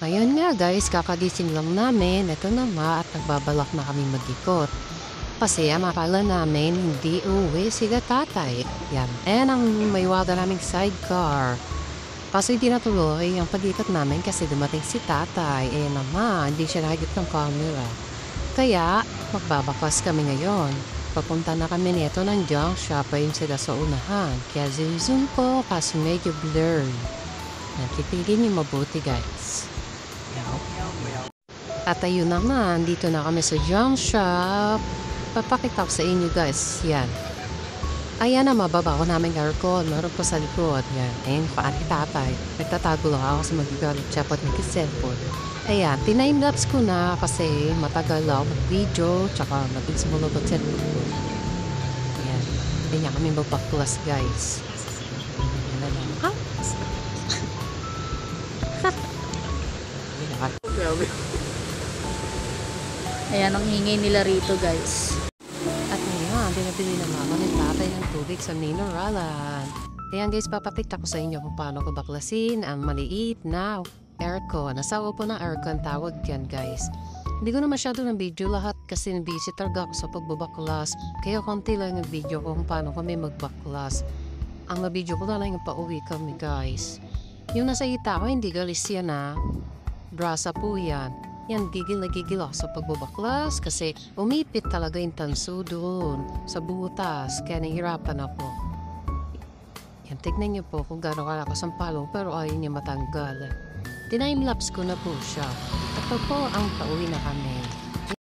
Ayun nga guys, kakagising lang namin. Ito na nga at nagbabalak na kami mag-ikot. Kasi ang akala namin hindi uwi sila tatay. Yan. And ang may wada naming sidecar. Kaso hindi natuloy ang pag-ikot namin kasi dumating si tatay. Eh naman, hindi siya nahigit ng camera. Kaya, magbabakas kami ngayon. Papunta na kami nito ng junk shop ayun sila sa unahan. Kaya zoom ko kasi medyo blurry. Nakitigin niyo mabuti guys. At ayun na nga, dito na kami sa junk shop. Papakita ko sa inyo guys, yan. Ayan na, mababa ko namin aircon. Meron ko sa likod, yan. Ayun, paan ni tatay. Nagtatago lang ako sa magigalit siya at nag-cellphone. Ayan, tinime-lapse ko na kasi matagal ako video, tsaka mabilis mo lang cellphone ko. Ayan, hindi niya kami magbaklas guys. Ayan na lang. Ha? Ayan ang ingay nila rito guys. At ngayon, binabili na mama ni tatay ng tubig sa mineralan. Ayan guys, papakita ko sa inyo kung paano ko baklasin ang maliit na aircon. Nasawa po ng aircon tawag yan guys. Hindi ko na masyado ng video lahat kasi busy talaga ako sa pagbabaklas. Kaya konti lang yung video ko kung paano kami magbaklas. Ang na-video ko na lang yung pauwi kami guys. Yung nasa ita ko, hindi galis yan brasa po yan. Yan, gigil na gigil ako sa pagbabaklas kasi umipit talaga yung tanso doon sa butas. Kaya nahihirapan ako. Yan, tignan niyo po kung gano'ng kalakas ang palo pero ayaw niya matanggal. Time-lapse ko na po siya. Ito po ang pauwi na kami.